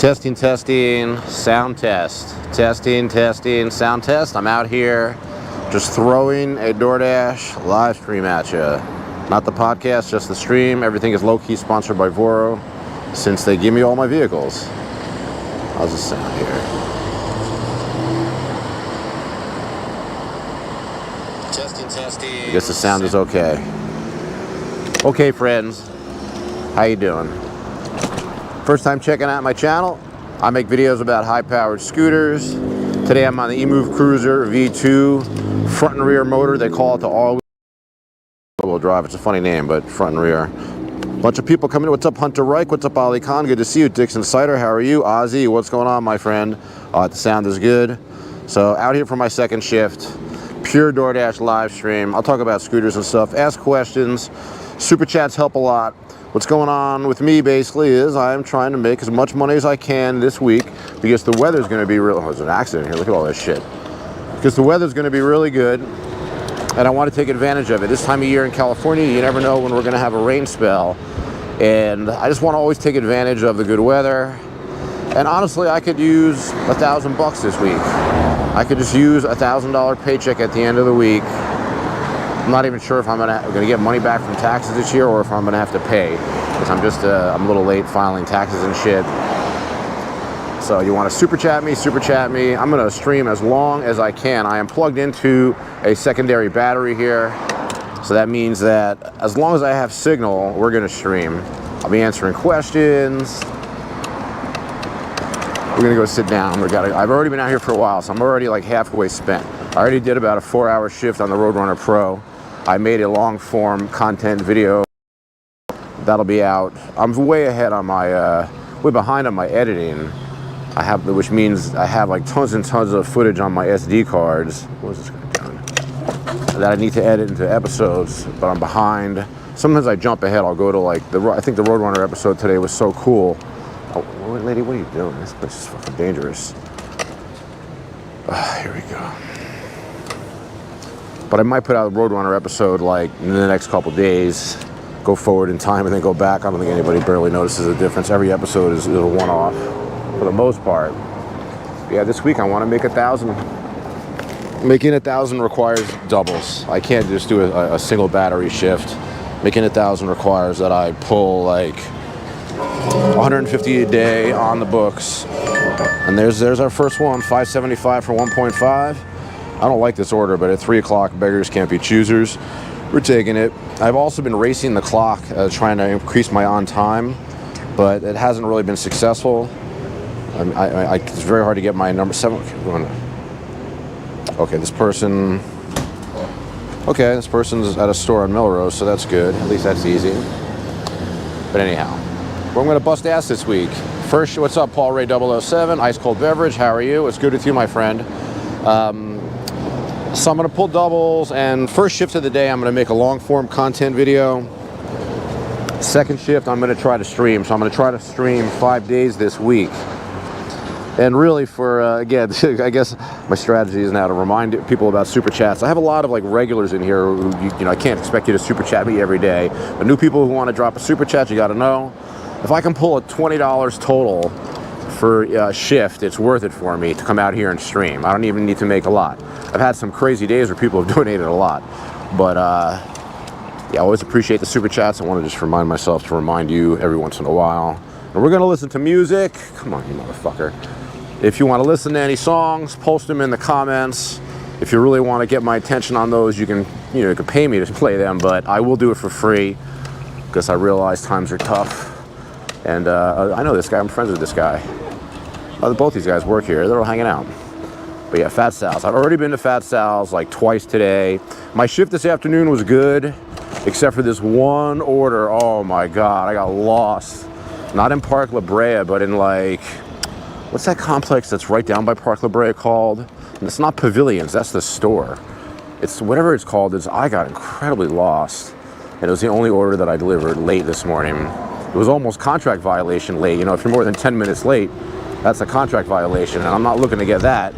Testing, sound test. Testing, sound test. I'm out here just throwing a DoorDash live stream at you. Not the podcast, just the stream. Everything is low-key sponsored by Voro since they give me all my vehicles. How's the sound here? Testing. I guess the sound is okay. Okay, friends. How you doing? First time checking out my channel, I make videos about high-powered scooters. Today I'm on the Emove Cruiser V2 front and rear motor. They call it the all-wheel drive. It's a funny name, but front and rear. Bunch of people coming in. What's up, Hunter Reich? What's up, Ali Khan? Good to see you. Dixon Sider, how are you? Ozzy, what's going on, my friend? The sound is good. So out here for my second shift, pure DoorDash live stream. I'll talk about scooters and stuff, ask questions. Super chats help a lot. What's going on with me basically is I'm trying to make as much money as I can this week because the weather's going to be real. Oh, there's an accident here. Look at all this shit. Because the weather's going to be really good and I want to take advantage of it. This time of year in California, you never know when we're going to have a rain spell. And I just want to always take advantage of the good weather. And honestly, I could use $1,000 this week. I could just use a $1,000 paycheck at the end of the week. I'm not even sure if I'm gonna get money back from taxes this year or if I'm gonna have to pay, because I'm a little late filing taxes and shit. So you want to super chat me, I'm gonna stream as long as I can. I am plugged into a secondary battery here, so that means that as long as I have signal, we're gonna stream. I'll be answering questions. We're gonna go sit down. I've already been out here for a while, so I'm already like halfway spent. I already did about a 4-hour shift on the Roadrunner Pro. I made a long form content video that'll be out. I'm way ahead on my, way behind on my editing. Which means I have like tons and tons of footage on my SD cards. What is this guy doing? That I need to edit into episodes, but I'm behind. Sometimes I jump ahead. I'll go to like I think the Roadrunner episode today was so cool. Oh, lady, what are you doing? This place is fucking dangerous. Here we go. But I might put out a Roadrunner episode like in the next couple days, go forward in time and then go back. I don't think anybody barely notices a difference. Every episode is a one-off for the most part. Yeah, this week I want to make 1,000. Making 1,000 requires doubles. I can't just do a single battery shift. Making 1,000 requires that I pull like 150 a day on the books. And there's our first one, 575 for 1.5. I don't like this order, but at 3 o'clock, beggars can't be choosers. We're taking it. I've also been racing the clock, trying to increase my on time, but it hasn't really been successful. It's very hard to get my number 7. Okay, this person's at a store in Melrose, so that's good. At least that's easy. But anyhow, well, I'm going to bust ass this week. First, what's up, Paul Ray 007, Ice Cold Beverage, how are you? It's good with you, my friend. So I'm going to pull doubles, and first shift of the day, I'm going to make a long-form content video. Second shift, I'm going to try to stream. So I'm going to try to stream 5 days this week. And really for, again, I guess my strategy is now to remind people about super chats. I have a lot of like regulars in here who, you know, I can't expect you to super chat me every day. But new people who want to drop a super chat, you got to know. If I can pull a $20 total for a shift, it's worth it for me to come out here and stream. I don't even need to make a lot. I've had some crazy days where people have donated a lot. But yeah, I always appreciate the super chats. I want to just remind myself to remind you every once in a while. And we're going to listen to music. Come on, you motherfucker. If you want to listen to any songs, post them in the comments. If you really want to get my attention on those, you can pay me to play them, but I will do it for free because I realize times are tough. And I know this guy. I'm friends with this guy. Both these guys work here. They're all hanging out. But yeah, Fat Sal's. I've already been to Fat Sal's like twice today. My shift this afternoon was good, except for this one order. Oh my God, I got lost. Not in Park La Brea, but in like, what's that complex that's right down by Park La Brea called? And it's not Pavilions, that's the store. It's whatever it's called. I got incredibly lost. And it was the only order that I delivered late this morning. It was almost contract violation late. You know, if you're more than 10 minutes late, that's a contract violation, and I'm not looking to get that.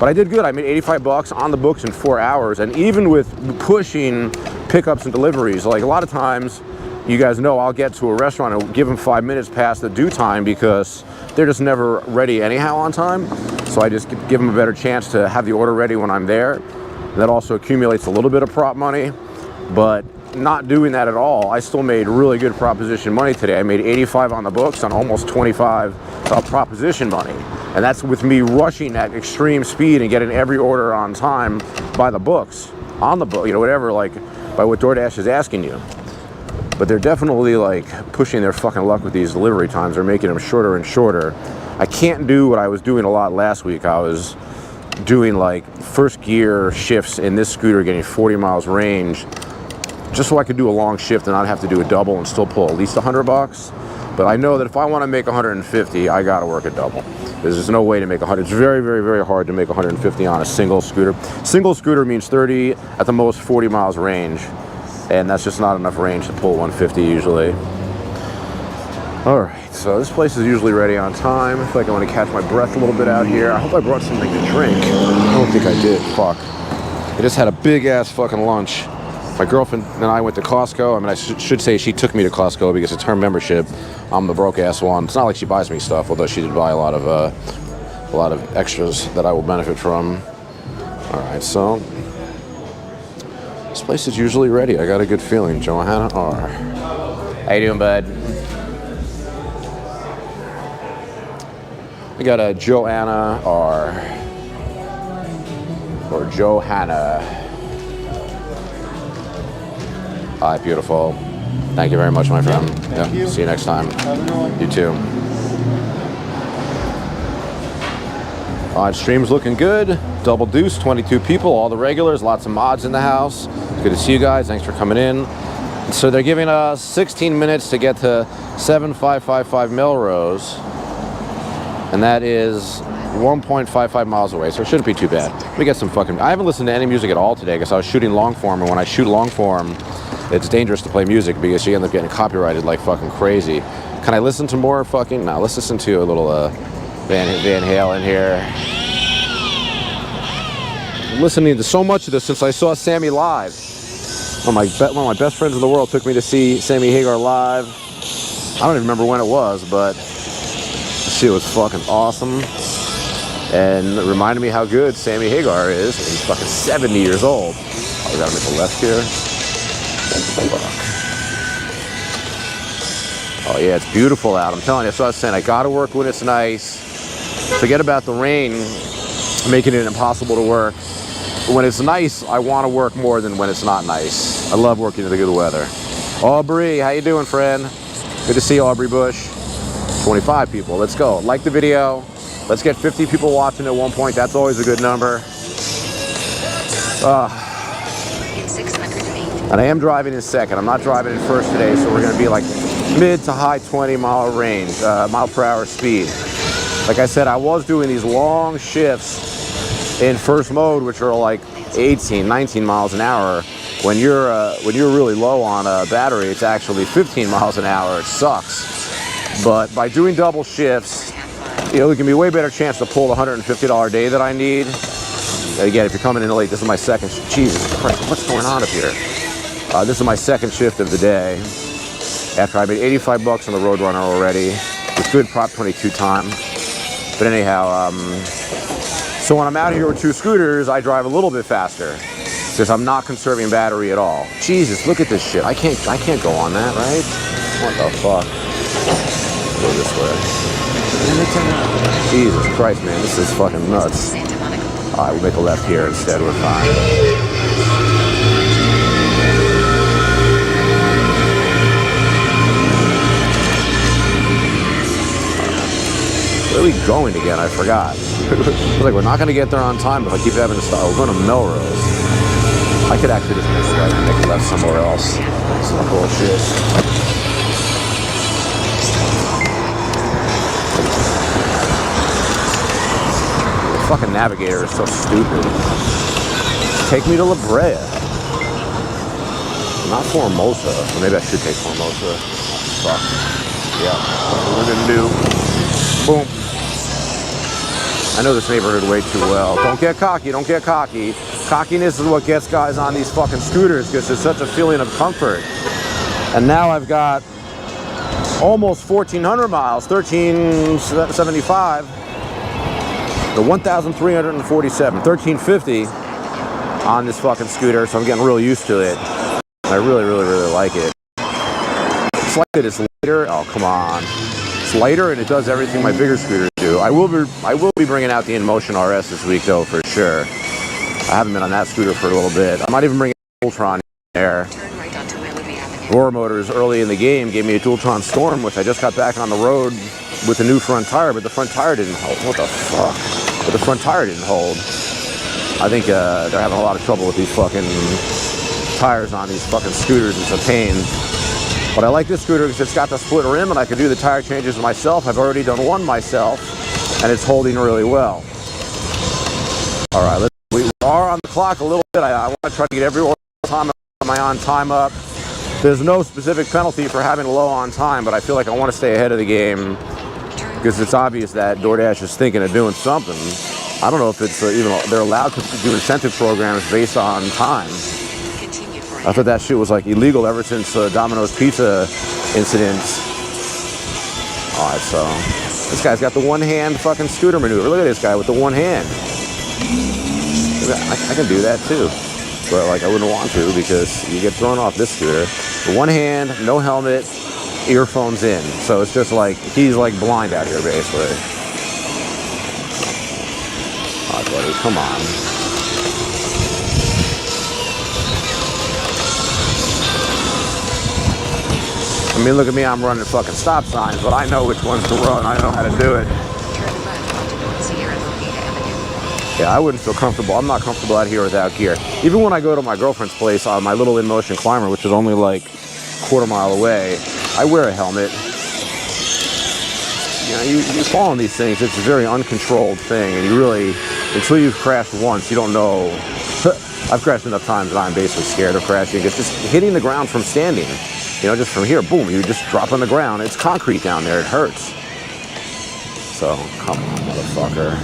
But I did good. I made $85 on the books in 4 hours, and even with pushing pickups and deliveries, like a lot of times, you guys know I'll get to a restaurant and give them 5 minutes past the due time because they're just never ready anyhow on time. So I just give them a better chance to have the order ready when I'm there. That also accumulates a little bit of prop money, but not doing that at all, I still made really good proposition money today. I made 85 on the books on almost 25 proposition money. And that's with me rushing at extreme speed and getting every order on time by the books, on the book, you know, whatever, like by what DoorDash is asking you. But they're definitely like pushing their fucking luck with these delivery times. They're making them shorter and shorter. I can't do what I was doing a lot last week. I was doing like first gear shifts in this scooter, getting 40 miles range, just so I could do a long shift and not have to do a double and still pull at least $100. But I know that if I want to make 150, I gotta work a double. There's no way to make 100. It's very, very, very hard to make 150 on a single scooter. Single scooter means 30, at the most 40 miles range. And that's just not enough range to pull 150 usually. All right, so this place is usually ready on time. I feel like I want to catch my breath a little bit out here. I hope I brought something to drink. I don't think I did, fuck. I just had a big ass fucking lunch. My girlfriend and I went to Costco. I mean, I should say she took me to Costco because it's her membership. I'm the broke ass one. It's not like she buys me stuff, although she did buy a lot of extras that I will benefit from. All right, so this place is usually ready. I got a good feeling. Johanna R. How you doing, bud? We got a Joanna R. Or Johanna. Hi, beautiful. Thank you very much, my friend. Thank you. See you next time. You too. All right, stream's looking good. Double deuce, 22 people, all the regulars, lots of mods in the house. Good to see you guys. Thanks for coming in. So they're giving us 16 minutes to get to 7555 Melrose. And that is 1.55 miles away, so it shouldn't be too bad. We get some fucking... I haven't listened to any music at all today because I was shooting long form, and when I shoot long form, it's dangerous to play music because you end up getting copyrighted like fucking crazy. Can I listen to more fucking... No, let's listen to a little Van Halen here. I'm listening to so much of this since I saw Sammy live. One of my best friends in the world took me to see Sammy Hagar live. I don't even remember when it was, but shit was fucking awesome. And it reminded me how good Sammy Hagar is. He's fucking 70 years old. Oh, we gotta make a left here. Fuck. Oh yeah, it's beautiful out. I'm telling you, so I was saying, I gotta work when it's nice. Forget about the rain making it impossible to work. But when it's nice, I want to work more than when it's not nice. I love working in the good weather. Aubrey, how you doing, friend? Good to see you, Aubrey Bush. 25 people, let's go. Like the video. Let's get 50 people watching at one point. That's always a good number. And I am driving in second. I'm not driving in first today, so we're gonna be like mid to high 20 mile range, mile per hour speed. Like I said, I was doing these long shifts in first mode, which are like 18, 19 miles an hour. When you're really low on a battery, it's actually 15 miles an hour. It sucks. But by doing double shifts, you know, it can be a way better chance to pull the $150 day that I need. And again, if you're coming in late, this is my second. Jesus Christ, what's going on up here? This is my second shift of the day. After I made 85 bucks on the Roadrunner already, with good Prop 22 time. But anyhow, so when I'm out here with two scooters, I drive a little bit faster because I'm not conserving battery at all. Jesus, look at this shit. I can't go on that, right? What the fuck? Go this way. Jesus Christ, man, this is fucking nuts. All right, we'll make a left here instead. We're fine. Where are we going again? I forgot. It's like we're not going to get there on time if I keep having to stop. We're going to Melrose. I could actually just miss right and make a left somewhere else. That's not bullshit. The fucking navigator is so stupid. Take me to La Brea. Not Formosa. Or maybe I should take Formosa. Fuck. Yeah, that's what we're gonna do. Boom. I know this neighborhood way too well. Don't get cocky, don't get cocky. Cockiness is what gets guys on these fucking scooters because it's such a feeling of comfort. And now I've got almost 1,400 miles, 1,375. The 1,347, 1,350 on this fucking scooter, so I'm getting real used to it. I really, really, really like it. It's like that it's lighter. Oh, come on. It's lighter and it does everything my bigger scooters do. I will be bringing out the InMotion RS this week though, for sure. I haven't been on that scooter for a little bit. I might even bring a Dualtron in there. Roar Motors early in the game gave me a Dualtron Storm, which I just got back on the road with a new front tire, but the front tire didn't hold. What the fuck? But the front tire didn't hold. I think they're having a lot of trouble with these fucking tires on these fucking scooters. It's a pain. But I like this scooter because it's got the split rim and I can do the tire changes myself. I've already done one myself and it's holding really well. All right, we are on the clock a little bit. I want to try to get every time my on time up. There's no specific penalty for having low on time, but I feel like I want to stay ahead of the game because it's obvious that DoorDash is thinking of doing something. I don't know if it's even they're allowed to do incentive programs based on time. I thought that shit was like illegal ever since Domino's Pizza incidents. All right, so this guy's got the one-hand fucking scooter maneuver. Look at this guy with the one hand. I can do that too, but like I wouldn't want to because you get thrown off this scooter. The one hand, no helmet, earphones in. So it's just like he's like blind out here basically. All right, buddy, come on. I mean, look at me, I'm running fucking stop signs, but I know which ones to run. I know how to do it. Yeah, I wouldn't feel comfortable. I'm not comfortable out here without gear. Even when I go to my girlfriend's place on my little InMotion climber, which is only like a quarter mile away, I wear a helmet. You know, you fall on these things, it's a very uncontrolled thing, and you really, until you've crashed once, you don't know. I've crashed enough times that I'm basically scared of crashing. It's just hitting the ground from standing. You know, just from here, boom, you just drop on the ground. It's concrete down there, it hurts. So, come on, motherfucker.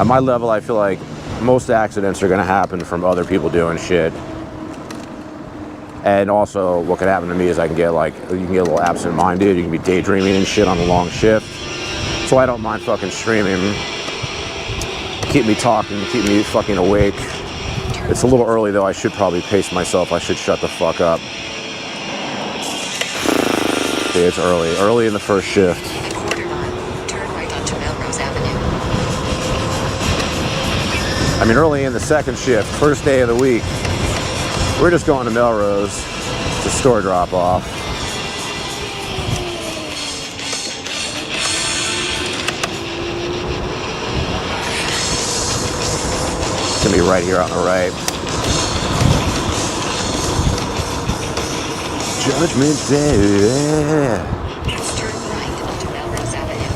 At my level, I feel like most accidents are gonna happen from other people doing shit. And also, what could happen to me is I can get like, you can get a little absent-minded, you can be daydreaming and shit on a long shift. So I don't mind fucking streaming. Keep me talking, keep me fucking awake. It's a little early though, I should probably pace myself, I should shut the fuck up. See, it's early in the first shift. Turn right onto Melrose Avenue. I mean, early in the second shift, first day of the week. We're just going to Melrose to store drop off. It's gonna be right here on the right. Judgment Day. Turn right onto Melrose Avenue.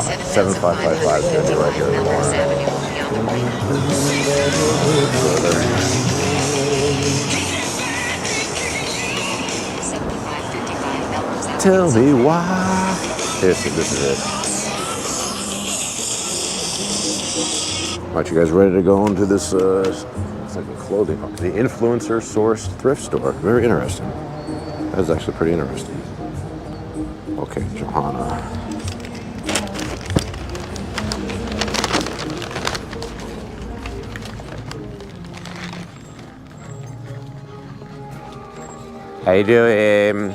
Then 7555 is gonna be right here in the Melrose morning. Avenue will be on the right. Tell me why. This is it. Alright, you guys ready to go into this it's like a clothing, the influencer sourced thrift store. Very interesting. That's actually pretty interesting. Okay, Johanna. How you doing?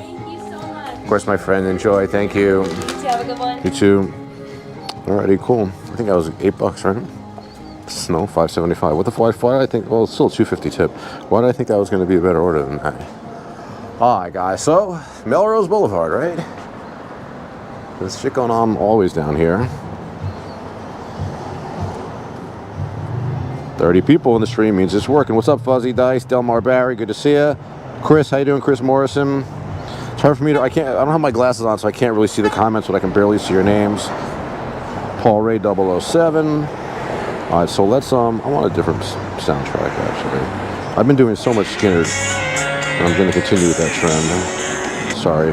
Of course, my friend, enjoy. Thank you. You have a good one. You too. Alrighty, cool. I think that was $8, right? No, $5.75. What the why? I think. Well, it's still a $2.50 tip. Why did I think that was going to be a better order than that? All right, guys. So Melrose Boulevard, right? There's shit going on always down here. 30 people in the stream means it's working. What's up, Fuzzy Dice, Delmar Barry? Good to see you. Chris, how you doing? Chris Morrison. It's hard for me to, I don't have my glasses on, so I can't really see the comments, but I can barely see your names. Paul Ray 007. All right, so let's, I want a different soundtrack, actually. I've been doing so much Skinner, and I'm going to continue with that trend. Sorry.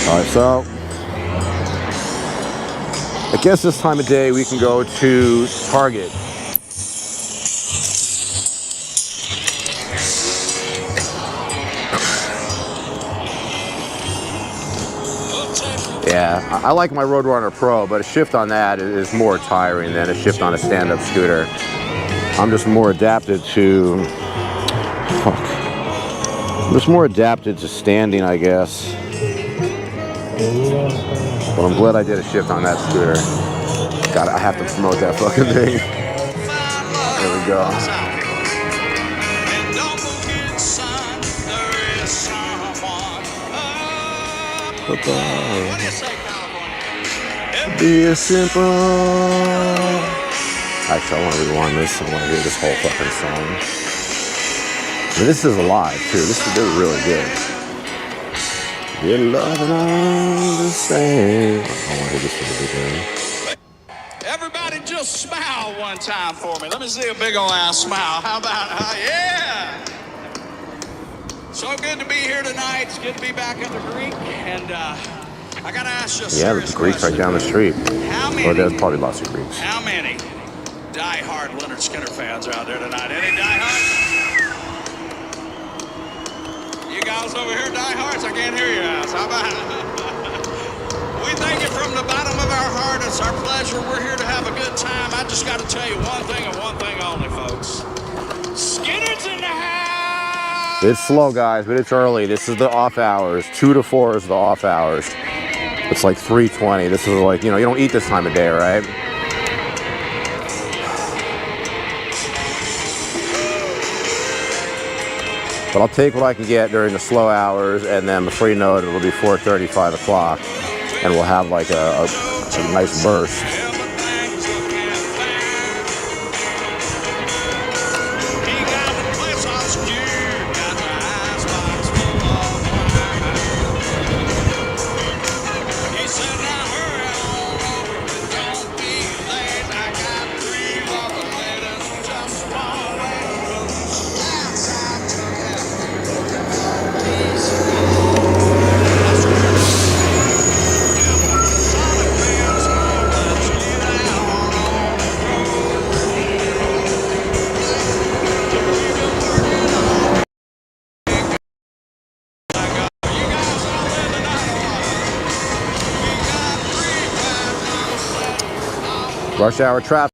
All right, so I guess this time of day we can go to Target. Yeah, I like my Roadrunner Pro, but a shift on that is more tiring than a shift on a stand-up scooter. I'm just more adapted to... Fuck. I'm just more adapted to standing, I guess. But I'm glad I did a shift on that scooter. God, I have to promote that fucking thing. There we go. Be a simple. Actually, I want to rewind this. I want to hear this whole fucking song. But this is alive too. This is really good. You love and understand. I want to hear this from the beginning. Everybody just smile one time for me. Let me see a big old ass smile. How about, yeah. So good to be here tonight. It's good to be back at the Greek. And I got to ask you a serious the Greek's question. right down the street. How many? Well, there's probably lots of Greeks. How many die-hard Leonard Skinner fans are out there tonight? Any die-hards? You guys over here, die-hards? I can't hear your ass. How about it? We thank you from the bottom of our heart. It's our pleasure. We're here to have a good time. I just got to tell you one thing and one thing only, folks. Skinner's in the house. It's slow, guys, but it's early. This is the off hours. 2 to 4 is the off hours. It's like 3:20. This is like, you don't eat this time of day, right? But I'll take what I can get during the slow hours, and then before you know it, it'll be 4:30, 5 o'clock, and we'll have like a nice burst. Rush hour traffic,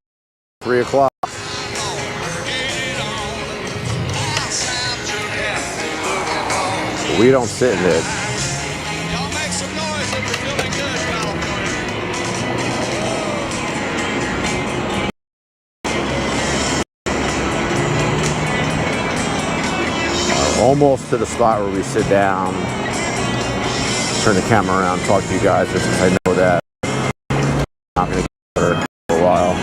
3 o'clock. We don't sit in it. Y'all make some noise if you're feeling good, California. Almost to the spot where we sit down. Turn the camera around, talk to you guys, just because I know that I'm going to get her for a while.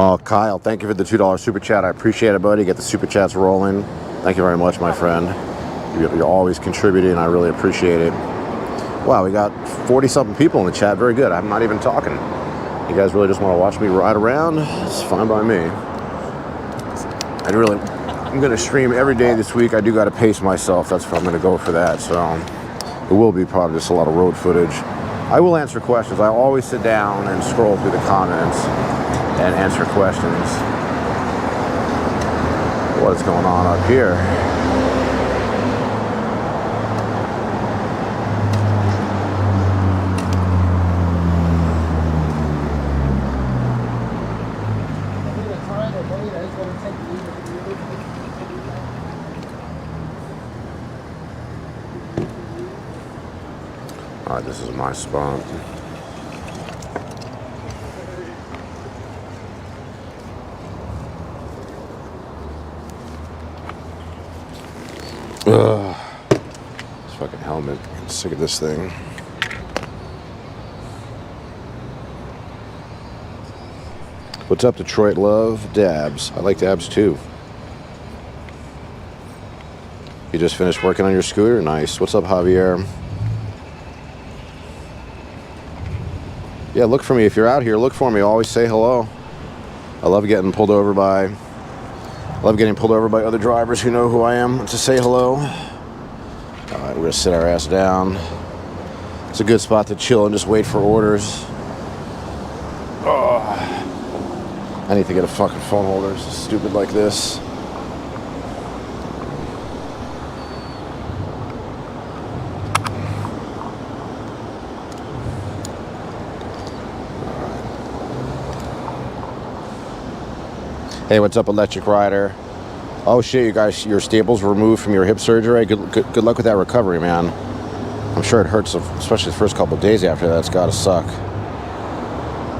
Oh, Kyle, thank you for the $2 super chat. I appreciate it, buddy. Get the super chats rolling. Thank you very much, my friend. You're always contributing. I really appreciate it. Wow, we got 40-something people in the chat. Very good. I'm not even talking. You guys really just want to watch me ride around? It's fine by me. I'm going to stream every day this week. I do got to pace myself. That's where I'm going to go for that. So it will be probably just a lot of road footage. I will answer questions. I always sit down and scroll through the comments and answer questions. What is going on up here? All right, this is my spot. Ugh. This fucking helmet. I'm sick of this thing. What's up, Detroit Love? Dabs. I like dabs too. You just finished working on your scooter? Nice. What's up, Javier? Yeah, look for me. If you're out here, look for me. Always say hello. I love getting pulled over by other drivers who know who I am to say hello. All right, we're gonna sit our ass down. It's a good spot to chill and just wait for orders. Oh, I need to get a fucking phone holder. It's stupid like this. Hey, what's up, Electric Rider? Oh shit, you guys, your staples were removed from your hip surgery. Good luck with that recovery, man. I'm sure it hurts, especially the first couple of days after that. It's gotta suck.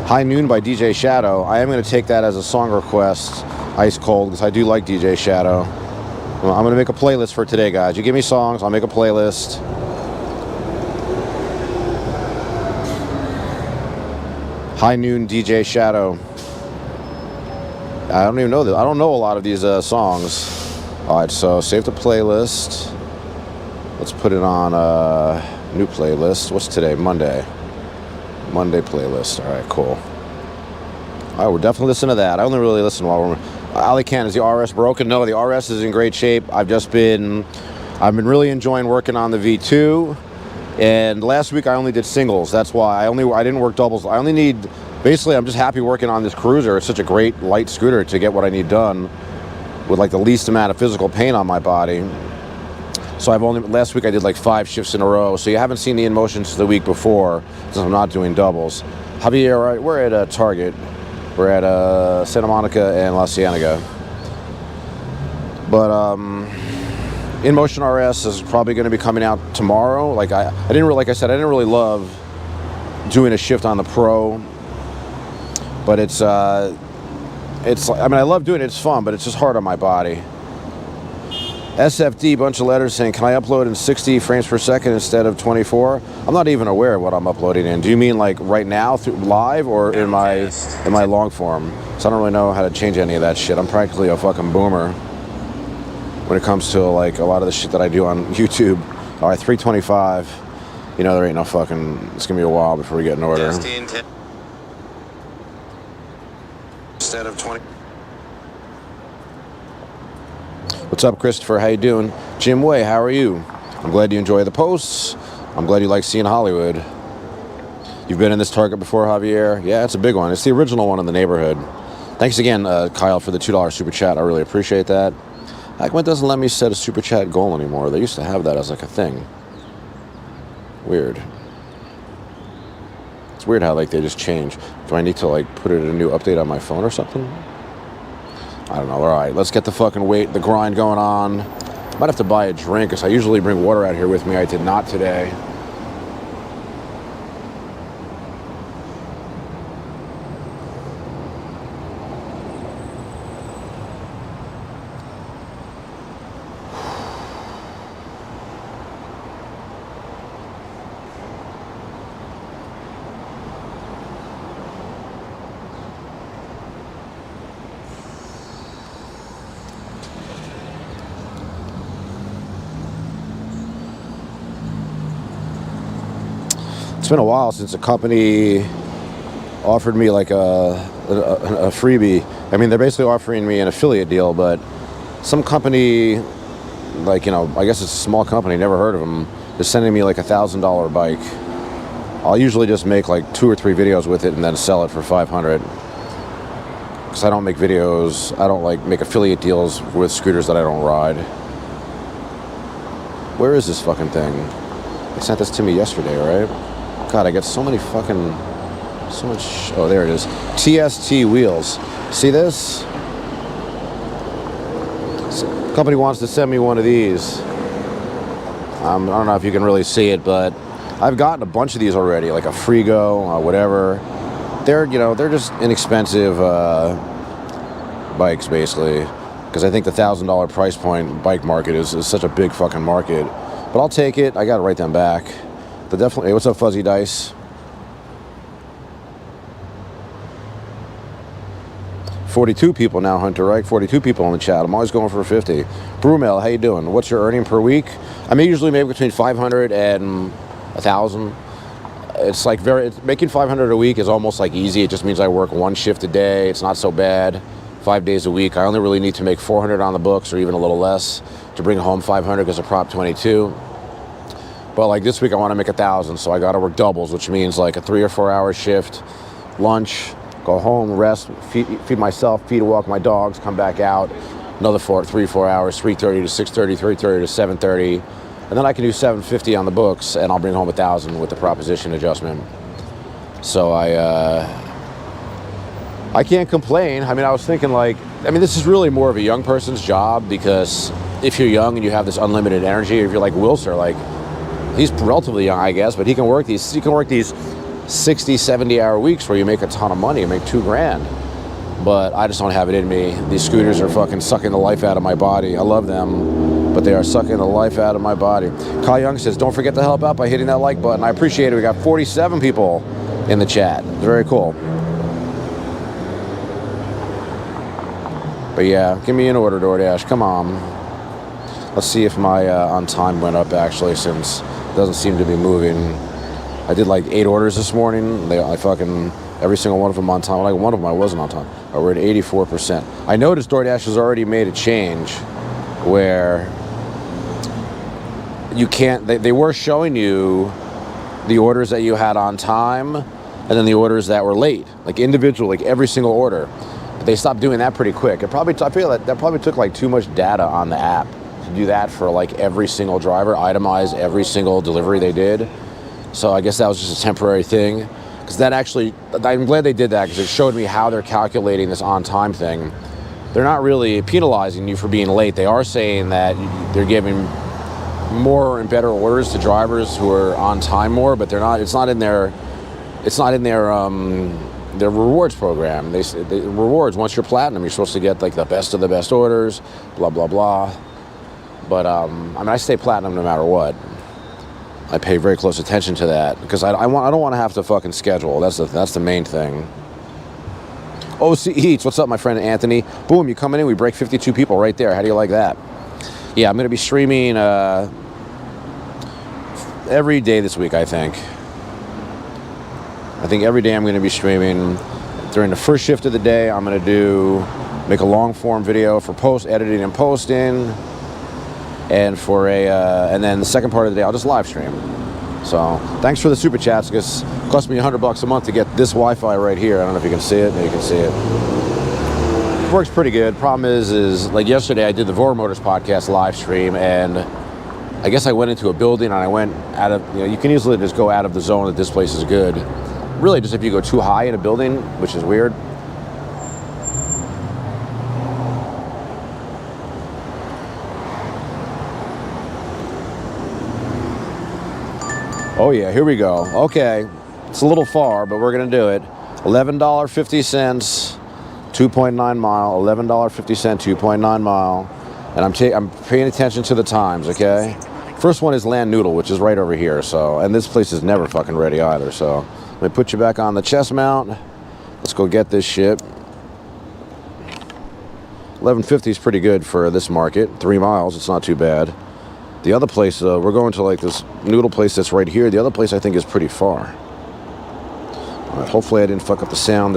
High Noon by DJ Shadow. I am gonna take that as a song request, ice cold, because I do like DJ Shadow. I'm gonna make a playlist for today, guys. You give me songs, I'll make a playlist. High Noon, DJ Shadow. I don't even know this. I don't know a lot of these songs. All right, so save the playlist. Let's put it on a new playlist. What's today? Monday. Monday playlist. All right, cool. All right, we'll definitely listen to that. I only really listen while we're... Ali Can, is the RS broken? No, the RS is in great shape. I've been really enjoying working on the V2. And last week I only did singles. That's why I didn't work doubles. I only need... Basically, I'm just happy working on this Cruiser. It's such a great light scooter to get what I need done with like the least amount of physical pain on my body. So last week I did like 5 shifts in a row. So you haven't seen the InMotions the week before, since I'm not doing doubles. Javier, we're at Target. We're at Santa Monica and La Cienega. But InMotion RS is probably going to be coming out tomorrow. Like I didn't really love doing a shift on the Pro. But I love doing it, it's fun, but it's just hard on my body. SFD, bunch of letters saying, can I upload in 60 frames per second instead of 24? I'm not even aware of what I'm uploading in. Do you mean like right now, live, or in my long form? So I don't really know how to change any of that shit. I'm practically a fucking boomer when it comes to like a lot of the shit that I do on YouTube. All right, 325. You know, there ain't no fucking, it's gonna be a while before we get an order. Instead of 20. What's up, Christopher? How you doing? Jim Way, how are you? I'm glad you enjoy the posts. I'm glad you like seeing Hollywood. You've been in this Target before, Javier? Yeah, it's a big one. It's the original one in the neighborhood. Thanks again, Kyle, for the $2 super chat. I really appreciate that. It doesn't let me set a super chat goal anymore. They used to have that as like a thing. Weird. It's weird how like they just change. Do I need to like put it in a new update on my phone or something? I don't know. All right, let's get the fucking the grind going on. Might have to buy a drink because I usually bring water out here with me. I did not today. It's been a while since a company offered me like a freebie. I mean, they're basically offering me an affiliate deal, but some company, like, you know, I guess it's a small company, never heard of them, is sending me like $1,000 bike. I'll usually just make like 2 or 3 videos with it and then sell it for 500. Because I don't make videos, I don't like make affiliate deals with scooters that I don't ride. Where is this fucking thing? They sent this to me yesterday, right? God, I get so much, oh, there it is. TST wheels. See this? Company wants to send me one of these. I don't know if you can really see it, but I've gotten a bunch of these already, like a Frigo, whatever. They're just inexpensive bikes, basically. Because I think the $1,000 price point bike market is such a big fucking market. But I'll take it. I got to write them back. But definitely, hey, what's up, Fuzzy Dice? 42 people now, Hunter, right? 42 people in the chat. I'm always going for 50. Brumel, how you doing? What's your earning per week? I mean, usually make between 500 and 1,000. It's like making 500 a week is almost like easy. It just means I work one shift a day. It's not so bad. 5 days a week. I only really need to make 400 on the books or even a little less to bring home 500 because of Prop 22. But like this week I want to make 1,000, so I got to work doubles, which means like a 3 or 4 hour shift, lunch, go home, rest, feed myself, walk my dogs, come back out, another 3 or 4 hours, 3:30 to 6:30, 3:30 to 7:30. And then I can do 750 on the books, and I'll bring home 1,000 with the proposition adjustment. So I can't complain. I mean, I was thinking this is really more of a young person's job, because if you're young and you have this unlimited energy, if you're like Wilser, like he's relatively young, I guess, but he can work these 60, 70 hour weeks where you make a ton of money, you make $2,000. But I just don't have it in me. These scooters are fucking sucking the life out of my body. I love them, but they are sucking the life out of my body. Kyle Young says, don't forget to help out by hitting that like button. I appreciate it. We got 47 people in the chat. Very cool. But yeah, give me an order, DoorDash. Come on. Let's see if my on time went up, actually, since it doesn't seem to be moving. I did like 8 orders this morning. Every single one of them on time. Like one of them I wasn't on time. We're at 84%. I noticed DoorDash has already made a change where you can't, they were showing you the orders that you had on time and then the orders that were late, like individual, like every single order. But they stopped doing that pretty quick. I feel that probably took like too much data on the app to do that for like every single driver, itemize every single delivery they did. So I guess that was just a temporary thing. Because that actually, I'm glad they did that, because it showed me how they're calculating this on-time thing. They're not really penalizing you for being late. They are saying that they're giving more and better orders to drivers who are on time more, but they're not. It's not in their rewards program. They rewards, once you're platinum, you're supposed to get like the best of the best orders, blah blah blah. But I stay platinum no matter what. I pay very close attention to that, because I don't want to have to fucking schedule. That's the main thing. OC Eats, what's up, my friend Anthony? Boom, you coming in? We break 52 people right there. How do you like that? Yeah, I'm going to be streaming every day this week, I think. Every day I'm going to be streaming. During the first shift of the day, I'm going to make a long form video for editing and posting. And and then the second part of the day, I'll just live stream. So thanks for the super chats, because it cost me $100 a month to get this Wi-Fi right here. I don't know if you can see it. Maybe you can see it. It works pretty good. Problem is like yesterday I did the Vor Motors podcast live stream, and I guess I went into a building and I went out of, you can easily just go out of the zone that this place is good. Really, just if you go too high in a building, which is weird. Oh yeah, here we go. Okay, it's a little far, but we're gonna do it. $11.50, 2.9 mile. $11.50, 2.9 mile. And I'm paying attention to the times. Okay. First one is Land Noodle, which is right over here. So, and this place is never fucking ready either. So, let me put you back on the chest mount. Let's go get this shit. $11.50 is pretty good for this market. 3 miles, it's not too bad. The other place, we're going to like this noodle place that's right here. The other place I think is pretty far. All right, hopefully I didn't fuck up the sound.